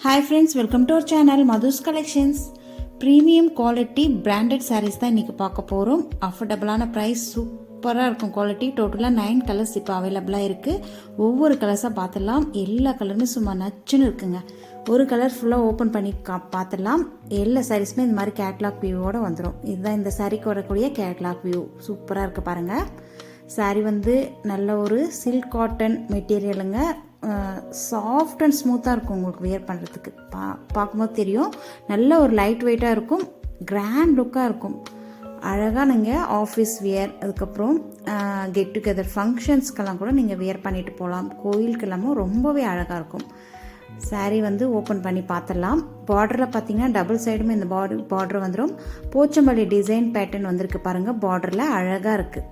Hi friends, welcome to our channel Madhu's Collections. Premium quality branded sarees தான் இன்றைக்கி பார்க்க போகிறோம். அஃபோர்டபுளான ப்ரைஸ், சூப்பராக இருக்கும் குவாலிட்டி. டோட்டலாக 9 கலர்ஸ் இப்போ அவைலபிளாக இருக்குது. ஒவ்வொரு கலர்ஸாக பார்த்துடலாம். எல்லா கலருமே சும்மா நச்சுன்னு இருக்குங்க. ஒரு கலர் ஃபுல்லாக ஓப்பன் பண்ணி பார்த்துடலாம். எல்லா சாரீஸுமே இந்த மாதிரி கேட்லாக் வியூவோடு வந்துடும். இதுதான் இந்த சாரீக்கு வரக்கூடிய கேட்லாக் வியூ. சூப்பராக இருக்குது பாருங்கள். சாரீ நல்ல ஒரு சில்க் காட்டன் மெட்டீரியலுங்க. சாஃப்ட் அண்ட் ஸ்மூத்தாக இருக்கும் உங்களுக்கு வியர் பண்ணுறதுக்கு. பார்க்கும்போது தெரியும். நல்ல ஒரு லைட் வெயிட்டாக இருக்கும். கிராண்ட் லுக்காக இருக்கும். அழகாக நீங்கள் ஆஃபீஸ் வியர், அதுக்கப்புறம் கெட் டுகெதர் ஃபங்க்ஷன்ஸ்க்கெல்லாம் கூட நீங்கள் வியர் பண்ணிட்டு போகலாம். கோயிலுக்கெல்லாமும் ரொம்பவே அழகாக இருக்கும். சாரீ ஓப்பன் பண்ணி பார்த்துடலாம். பார்டரில் பார்த்தீங்கன்னா டபுள் சைடுமே இந்த பார்டர் வந்துடும். போச்சம்பள்ளி டிசைன் பேட்டர்ன் வந்திருக்கு பாருங்கள். பார்டரில் அழகாக இருக்குது.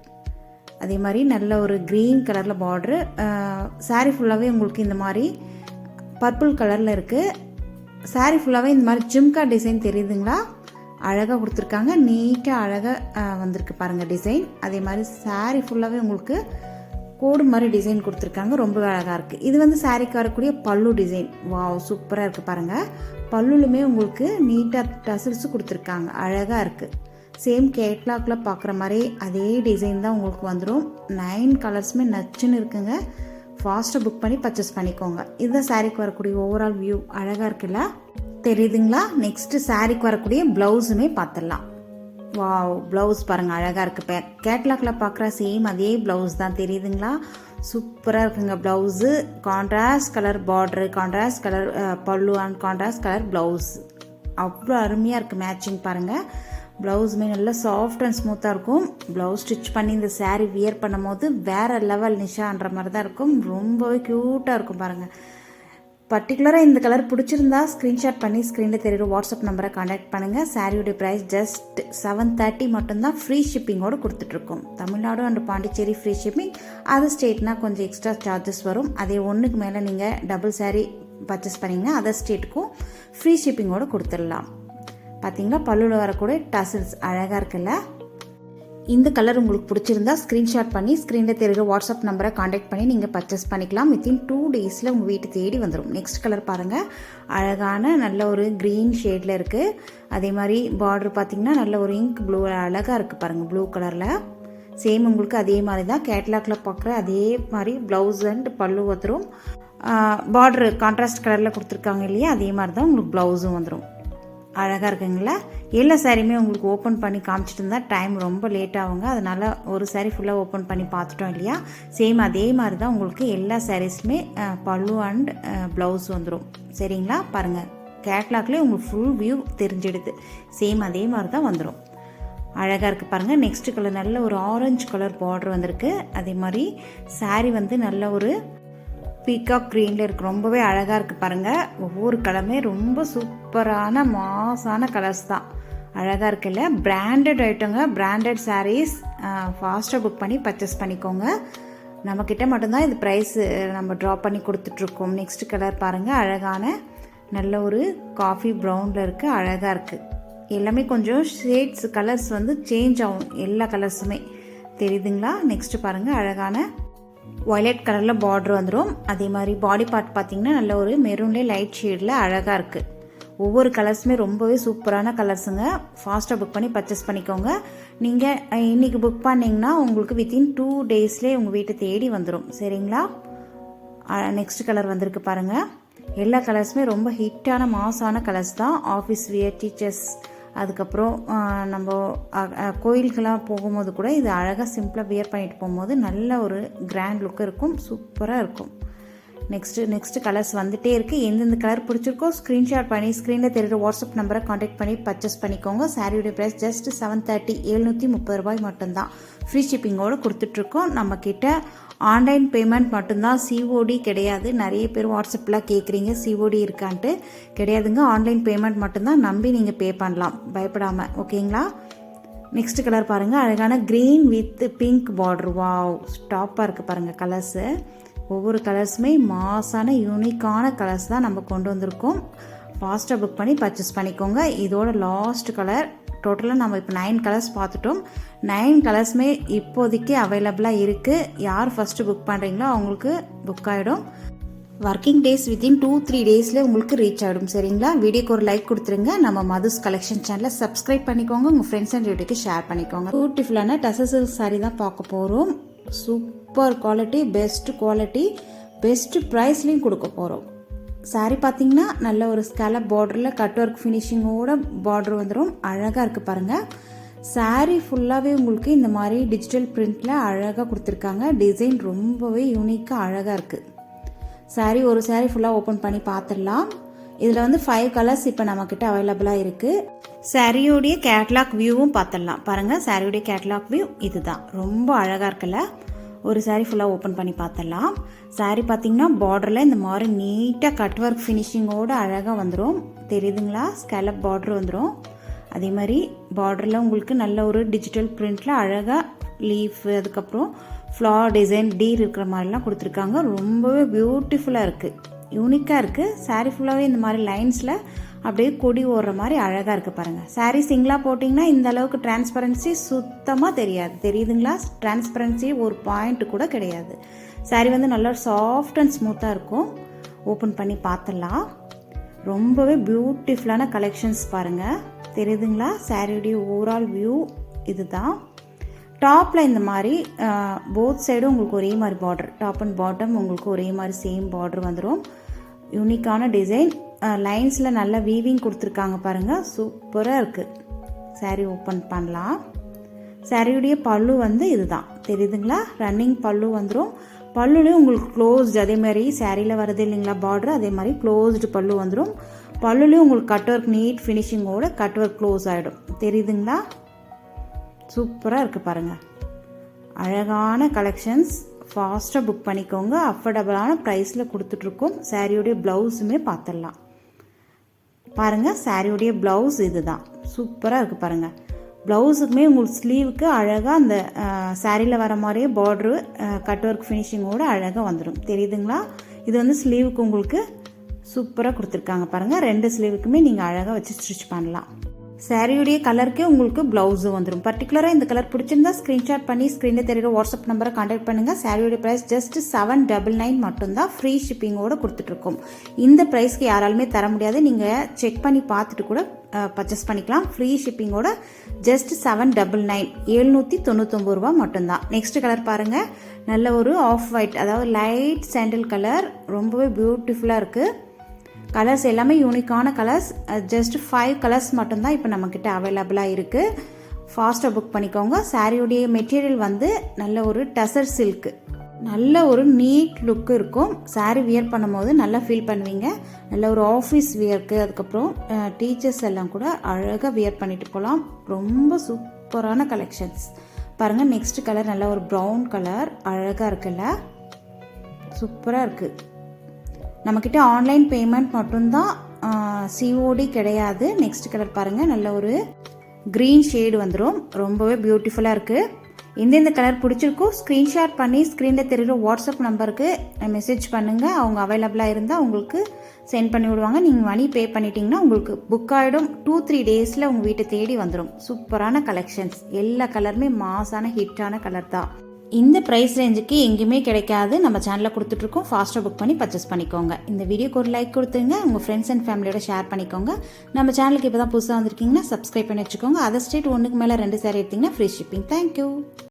அதே மாதிரி நல்ல ஒரு க்ரீன் கலரில் பார்ட்ரு. சாரீ ஃபுல்லாகவே உங்களுக்கு இந்த மாதிரி பர்பிள் கலரில் இருக்குது. சாரீ ஃபுல்லாகவே இந்த மாதிரி ஜிம்கா டிசைன் தெரியுதுங்களா? அழகாக கொடுத்துருக்காங்க. நீட்டாக அழகாக வந்திருக்கு பாருங்கள் டிசைன். அதே மாதிரி சாரீ ஃபுல்லாகவே உங்களுக்கு கோடு மாதிரி டிசைன் கொடுத்துருக்காங்க. ரொம்ப அழகாக இருக்குது. இது சாரீக்கு வரக்கூடிய பல்லு டிசைன். வாவ், சூப்பராக இருக்குது பாருங்கள். பல்லுலுமே உங்களுக்கு நீட்டாக டசல்ஸு கொடுத்துருக்காங்க. அழகாக இருக்குது. சேம் கேட்லாக்ல பார்க்குற மாதிரி அதே டிசைன் தான் உங்களுக்கு வந்துடும். 9 கலர்ஸுமே நச்சுன்னு இருக்குங்க. ஃபாஸ்ட்டாக புக் பண்ணி பர்ச்சேஸ் பண்ணிக்கோங்க. இதுதான் சாரீக்கு வரக்கூடிய ஓவரால் வியூ. அழகாக இருக்குல்ல, தெரியுதுங்களா? நெக்ஸ்ட்டு சாரீக்கு வரக்கூடிய ப்ளவுஸுமே பார்த்துடலாம். வாவ், ப்ளவுஸ் பாருங்கள், அழகாக இருக்குது. கேட்லாக்ல பார்க்குற சேம் அதே ப்ளவுஸ் தான், தெரியுதுங்களா? சூப்பராக இருக்குங்க blouse. Contrast colour border, contrast colour பல்லு அண்ட் கான்ட்ராஸ்ட் கலர் ப்ளவுஸ். அவ்வளோ அருமையாக இருக்குது மேட்சிங் பாருங்கள். ப்ளவுஸுமே நல்லா சாஃப்ட் அண்ட் ஸ்மூத்தாக இருக்கும். ப்ளவுஸ் ஸ்டிச் பண்ணி இந்த சாரீ வியர் பண்ணும் போது வேறு லெவல் நிஷான்ற மாதிரி தான் இருக்கும். ரொம்பவே க்யூட்டாக இருக்கும் பாருங்கள். பர்டிகுலராக இந்த கலர் பிடிச்சிருந்தா ஸ்க்ரீன்ஷாட் பண்ணி ஸ்க்ரீனில் தெரியுற வாட்ஸ்அப் நம்பரை கான்டாக்ட் பண்ணுங்கள். சாரியோடைய ப்ரைஸ் ஜஸ்ட் 730 மட்டும்தான். ஃப்ரீ ஷிப்பிங்கோடு கொடுத்துட்ருக்கோம். Tamil Nadu and Pondicherry free shipping. Other ஸ்டேட்னால் கொஞ்சம் எக்ஸ்ட்ரா சார்ஜஸ் வரும். அதே ஒன்றுக்கு மேலே நீங்கள் டபுள் சாரீ பர்ச்சேஸ் பண்ணிங்கன்னா அதர் ஸ்டேட்டுக்கும் ஃப்ரீ ஷிப்பிங்கோடு கொடுத்துடலாம். பார்த்தீங்களா, பல்லுவில் வரக்கூடிய டசல்ஸ் அழகாக இருக்குல்ல? இந்த கலர் உங்களுக்கு பிடிச்சிருந்தா ஸ்க்ரீன்ஷாட் பண்ணி ஸ்க்ரீனில் தெரிகிற வாட்ஸ்அப் நம்பரை காண்டாக்ட் பண்ணி நீங்கள் பர்ச்சேஸ் பண்ணிக்கலாம். வித்தின் 2 டேஸில் உங்கள் வீட்டு தேடி வந்துடும். நெக்ஸ்ட் கலர் பாருங்கள். அழகான நல்ல ஒரு க்ரீன் ஷேடில் இருக்குது. அதே மாதிரி பார்டர் பார்த்தீங்கன்னா நல்ல ஒரு இங்க் ப்ளூ அழகாக இருக்குது பாருங்கள். ப்ளூ கலரில் சேம் உங்களுக்கு அதே மாதிரி தான் கேட்லாக்ல பார்க்குற அதே மாதிரி ப்ளவுஸ் அண்ட் பல்லு வந்துடும். பார்டரு கான்ட்ராஸ்ட் கலரில் கொடுத்துருக்காங்க இல்லையா? அதே மாதிரி தான் உங்களுக்கு ப்ளவுஸும் வந்துடும். அழகாக இருக்குங்களா? எல்லா சாரியுமே உங்களுக்கு ஓப்பன் பண்ணி காமிச்சிட்டு இருந்தால் டைம் ரொம்ப லேட் ஆகுங்க. அதனால் ஒரு சாரீ ஃபுல்லாக ஓப்பன் பண்ணி பார்த்துட்டோம் இல்லையா? சேம் அதே மாதிரி தான் உங்களுக்கு எல்லா சாரீஸுமே பல்லு அண்ட் ப்ளவுஸ் வந்துடும். சரிங்களா? பாருங்கள், கேட்லாக்லேயே உங்களுக்கு ஃபுல் வியூ தெரிஞ்சிடுது. சேம் அதே மாதிரி தான் வந்துடும். அழகாக இருக்குது பாருங்கள். நெக்ஸ்ட் கலர் நல்ல ஒரு ஆரஞ்சு கலர் பார்டர் வந்திருக்கு. அதே மாதிரி சாரீ நல்ல ஒரு பீகாக் க்ரீனில் இருக்குது. ரொம்பவே அழகாக இருக்குது பாருங்கள். ஒவ்வொரு கலருமே ரொம்ப சூப்பரான மாசான கலர்ஸ் தான். அழகாக இருக்குல்ல? பிராண்டட் ஐட்டங்க, பிராண்டட் சாரீஸ். ஃபாஸ்ட்டாக புக் பண்ணி பர்ச்சேஸ் பண்ணிக்கோங்க. நம்மக்கிட்ட மட்டும்தான் இது ப்ரைஸ் நம்ம ட்ராப் பண்ணி கொடுத்துட்ருக்கோம். நெக்ஸ்ட் கலர் பாருங்கள். அழகான நல்ல ஒரு காஃபி ப்ரௌனில் இருக்குது. அழகாக இருக்குது. எல்லாமே கொஞ்சம் ஷேட்ஸ் கலர்ஸ் சேஞ்ச் ஆகும். எல்லா கலர்ஸுமே தெரியுதுங்களா? நெக்ஸ்ட்டு பாருங்கள். அழகான வயலட் கலரில் பார்டர் வந்துடும். அதே மாதிரி பாடி பார்ட் பார்த்திங்கன்னா நல்ல ஒரு மெரூன்லேயே லைட் ஷேடில் அழகாக இருக்குது. ஒவ்வொரு கலர்ஸுமே ரொம்பவே சூப்பரான கலர்ஸுங்க. ஃபாஸ்ட்டாக புக் பண்ணி பர்ச்சேஸ் பண்ணிக்கோங்க. நீங்கள் இன்றைக்கி புக் பண்ணிங்கன்னா உங்களுக்கு வித்தின் 2 டேஸ்லேயே உங்கள் வீட்டை தேடி வந்துடும். சரிங்களா? நெக்ஸ்ட் கலர் வந்திருக்கு பாருங்கள். எல்லா கலர்ஸுமே ரொம்ப ஹிட்டான மாசான கலர்ஸ் தான். ஆஃபீஸ் வியர், டீச்சர்ஸ், அதுக்கப்புறம் நம்ம கோயிலுக்கெல்லாம் போகும்போது கூட இது அழகாக சிம்பிளாக வியர் பண்ணிட்டு போகும்போது நல்ல ஒரு கிராண்ட் லுக் இருக்கும். சூப்பராக இருக்கும். நெக்ஸ்ட்டு கலர்ஸ் வந்துகிட்டே இருக்குது. எந்தெந்த கலர் பிடிச்சிருக்கோ ஸ்க்ரீன்ஷாட் பண்ணி ஸ்க்ரீனில் தெரிகிற வாட்ஸ்அப் நம்பரை காண்டாக்ட் பண்ணி பர்ச்சேஸ் பண்ணிக்கோங்க. சாரியோடைய ப்ரைஸ் ஜஸ்ட் 730, 730 ரூபாய் மட்டும்தான். ஃப்ரீ ஷிப்பிங்கோடு கொடுத்துட்ருக்கோம். நம்மக்கிட்ட ஆன்லைன் பேமெண்ட் மட்டும்தான், சிஓடி கிடையாது. நிறைய பேர் வாட்ஸ்அப்பில் கேட்குறீங்க சிஓடி இருக்கான்ட்டு. கிடையாதுங்க, ஆன்லைன் பேமெண்ட் மட்டும்தான். நம்பி நீங்கள் பே பண்ணலாம், பயப்படாமல். ஓகேங்களா? நெக்ஸ்ட் கலர் பாருங்கள். அழகான green with pink border. Wow, ஸ்டாப்பாக இருக்குது பாருங்கள் கலர்ஸு. ஒவ்வொரு கலர்ஸுமே மாசான யூனிக்கான கலர்ஸ் தான் நம்ம கொண்டு வந்திருக்கோம். ஃபாஸ்ட்டாக புக் பண்ணி பர்ச்சேஸ் பண்ணிக்கோங்க. இதோட லாஸ்ட் கலர். டோட்டலாக நம்ம இப்போ 9 கலர்ஸ் பார்த்துட்டோம். 9 கலர்ஸுமே இப்போதைக்கு அவைலபிளாக இருக்குது. யார் ஃபஸ்ட்டு புக் பண்ணுறீங்களோ அவங்களுக்கு புக் ஆகிடும். ஒர்க்கிங் டேஸ் வித்தின் 2-3 டேஸில் உங்களுக்கு ரீச் ஆகிடும். சரிங்களா? வீடியோக்கு ஒரு லைக் கொடுத்துருங்க. நம்ம மதுஸ் கலெக்ஷன் சேனலை சப்ஸ்கிரைப் பண்ணிக்கோங்க. உங்கள் ஃப்ரெண்ட்ஸ் அண்ட் ரிலேட்டிவ்க்கு ஷேர் பண்ணிக்கோங்க. பியூட்டிஃபுல்லான டசர் சில்க் சாரீ தான் பார்க்க போகிறோம். Super quality, best quality, best ப்ரைஸ்லையும் கொடுக்க போகிறோம். சாரீ பார்த்தீங்கன்னா நல்ல ஒரு ஸ்கேலப் பார்டரில் கட் ஒர்க் ஃபினிஷிங்கோட பார்டர் வந்துடும். அழகாக இருக்குது பாருங்கள். சாரீ ஃபுல்லாகவே உங்களுக்கு இந்த மாதிரி டிஜிட்டல் பிரிண்டில் அழகாக கொடுத்துருக்காங்க. டிசைன் ரொம்பவே யூனிக்காக அழகாக இருக்குது. சாரீ ஒரு சாரீ ஃபுல்லாக ஓப்பன் பண்ணி பார்த்துடலாம். இதில் வந்து 5 கலர்ஸ் இப்போ நம்மக்கிட்ட அவைலபிளாக இருக்குது. சாரியோடைய கேட்லாக் வியூவும் பார்த்துடலாம். பாருங்கள், சாரியோடைய கேட்லாக் வியூ இதுதான். ரொம்ப அழகாக இருக்குல்ல? ஒரு சாரீ ஃபுல்லாக ஓப்பன் பண்ணி பார்த்துடலாம். சாரீ பார்த்திங்கன்னா பார்டரில் இந்த மாதிரி நீட்டாக கட் ஒர்க் ஃபினிஷிங்கோடு அழகாக வந்துடும். தெரியுதுங்களா? ஸ்கேலப் பார்டர் வந்துடும். அதே மாதிரி பார்டரில் உங்களுக்கு நல்ல ஒரு டிஜிட்டல் பிரிண்டில் அழகாக லீஃப், அதுக்கப்புறம் ஃப்ளார் டிசைன், டீர் இருக்கிற மாதிரிலாம் கொடுத்துருக்காங்க. ரொம்பவே பியூட்டிஃபுல்லாக இருக்குது, யூனிக்காக இருக்குது. சாரீ ஃபுல்லாகவே இந்த மாதிரி லைன்ஸில் அப்படியே கொடி ஓடுற மாதிரி அழகாக இருக்குது பாருங்கள். சாரீ சிங்கிளாக போட்டிங்கன்னா இந்த அளவுக்கு டிரான்ஸ்பரன்சி சுத்தமாக தெரியாது. தெரியுதுங்களா? டிரான்ஸ்பரன்சி ஒரு பாயிண்ட் கூட கிடையாது. சாரீ வந்து நல்லா சாஃப்ட் அண்ட் ஸ்மூத்தாக இருக்கும். ஓப்பன் பண்ணி பார்த்துடலாம். ரொம்பவே பியூட்டிஃபுல்லான கலெக்ஷன்ஸ் பாருங்கள். தெரியுதுங்களா? சாரியுடைய ஓவரால் வியூ இதுதான். டாப்பில் இந்த மாதிரி போத் சைடும் உங்களுக்கு ஒரே மாதிரி பார்டர், டாப் அண்ட் பாட்டம் உங்களுக்கு ஒரே மாதிரி சேம் பார்டர் வந்துடும். யூனிக்கான டிசைன், லைன்ஸில் நல்ல வீவிங் கொடுத்துருக்காங்க பாருங்கள். சூப்பராக இருக்குது. சாரீ ஓப்பன் பண்ணலாம். சாரியுடைய பல்லு வந்து இதுதான். தெரியுதுங்களா? ரன்னிங் பல்லு வந்துடும். பல்லுலேயும் உங்களுக்கு க்ளோஸ்டு, அதே மாதிரி சாரியில் வருது இல்லைங்களா பார்டர், அதே மாதிரி க்ளோஸ்டு பல்லு வந்துடும். பல்லுலேயும் உங்களுக்கு கட் ஒர்க் நீட் ஃபினிஷிங்கோட கட் ஒர்க் க்ளோஸ் ஆகிடும். தெரியுதுங்களா? சூப்பராக இருக்குது பாருங்கள். அழகான கலெக்ஷன்ஸ். ஃபாஸ்ட்டாக புக் பண்ணிக்கோங்க. அஃபோர்டபுளான ப்ரைஸில் கொடுத்துட்ருக்கோம். சாரியுடைய ப்ளவுஸுமே பார்த்துடலாம். பாருங்கள், சாரியுடைய ப்ளவுஸ் இதுதான். சூப்பராக இருக்குது பாருங்கள். ப்ளவுஸுக்குமே உங்களுக்கு ஸ்லீவுக்கு அழகாக அந்த சாரியில் வர மாதிரியே பார்ட்ரு கட் ஒர்க் ஃபினிஷிங்கோடு அழகாக வந்துடும். தெரியுதுங்களா? இது வந்து ஸ்லீவுக்கு உங்களுக்கு சூப்பராக கொடுத்துருக்காங்க பாருங்கள். 2 ஸ்லீவுக்குமே நீங்கள் அழகாக வச்சு ஸ்டிச் பண்ணலாம். சாரியுடைய கலருக்கே உங்களுக்கு ப்ளவுஸு வந்துடும். பர்டிகுலராக இந்த கலர் பிடிச்சிருந்தா ஸ்க்ரீன்ஷாட் பண்ணி ஸ்க்ரீனில் தெரியுற வாட்ஸ்அப் நம்பரை கான்டாக்ட் பண்ணுங்கள். சாரியுடைய ப்ரைஸ் ஜஸ்ட் 799 மட்டும்தான். ஃப்ரீ ஷிப்பிங்கோடு கொடுத்துட்ருக்கோம். இந்த ப்ரைஸ்க்கு யாராலுமே தர முடியாது. நீங்கள் செக் பண்ணி பார்த்துட்டு கூட பர்ச்சேஸ் பண்ணிக்கலாம். ஃப்ரீ ஷிப்பிங்கோட ஜஸ்ட் 799, 799 ரூபா மட்டும்தான். நெக்ஸ்ட் கலர் பாருங்கள். நல்ல ஒரு ஆஃப் ஒயிட், அதாவது லைட் சாண்டில் கலர். ரொம்பவே பியூட்டிஃபுல்லாக இருக்குது. கலர்ஸ் எல்லாமே யூனிக்கான கலர்ஸ். ஜஸ்ட் 5 கலர்ஸ் மட்டும்தான் இப்போ நம்மக்கிட்ட அவைலபிளாக இருக்குது. ஃபாஸ்ட்டாக புக் பண்ணிக்கோங்க. சாரியுடைய மெட்டீரியல் வந்து நல்ல ஒரு டசர் சில்க்கு, நல்ல ஒரு நீட் லுக்கு இருக்கும். சாரீ வியர் பண்ணும்போது நல்லா ஃபீல் பண்ணுவீங்க. நல்ல ஒரு ஆஃபீஸ் வியர்க்கு, அதுக்கப்புறம் டீச்சர்ஸ் எல்லாம் கூட அழகாக வியர் பண்ணிட்டு போகலாம். ரொம்ப சூப்பரான கலெக்ஷன்ஸ் பாருங்கள். நெக்ஸ்ட் கலர் நல்ல ஒரு ப்ரௌன் கலர், அழகாக இருக்குல்ல? சூப்பராக இருக்குது. நம்மக்கிட்ட ஆன்லைன் பேமெண்ட் மட்டும்தான், சிஓடி கிடையாது. நெக்ஸ்ட் கலர் பாருங்கள். நல்ல ஒரு க்ரீன் ஷேடு வந்துடும். ரொம்பவே பியூட்டிஃபுல்லாக இருக்குது. எந்தெந்த கலர் பிடிச்சிருக்கோ ஸ்க்ரீன்ஷாட் பண்ணி ஸ்க்ரீனில் தெரியுற வாட்ஸ்அப் நம்பருக்கு மெசேஜ் பண்ணுங்கள். அவங்க அவைலபிளாக இருந்தால் உங்களுக்கு சென்ட் பண்ணி விடுவாங்க. நீங்கள் மணி பே பண்ணிட்டீங்கன்னா உங்களுக்கு புக் ஆகிடும். 2-3 டேஸில் உங்கள் வீட்டை தேடி வந்துடும். சூப்பரான கலெக்ஷன்ஸ். எல்லா கலருமே மாசான ஹிட்டான கலர் தான். இந்த ப்ரைஸ் ரேஞ்சுக்கு எங்கேயுமே கிடைக்காது. நம்ம சேனலில் கொடுத்துட்ருக்கோம். ஃபாஸ்ட்டாக புக் பண்ணி பர்ச்சேஸ் பண்ணிக்கோங்க. இந்த வீடியோக்கு ஒரு லைக் கொடுத்துருங்க. உங்கள் ஃப்ரெண்ட்ஸ் அண்ட் ஃபேமிலியோட ஷேர் பண்ணிக்கோங்க. நம்ம சேனலுக்கு இப்போ தான் புதுசாக வந்திருக்கீங்கன்னா சப்ஸ்கிரைப் பண்ணி வச்சுக்கோங்க. அதர் ஸ்டேட் 1க்கு மேலே 2 சாரி எடுத்திங்கன்னா ஃப்ரீ ஷிப்பிங். தேங்க்யூ.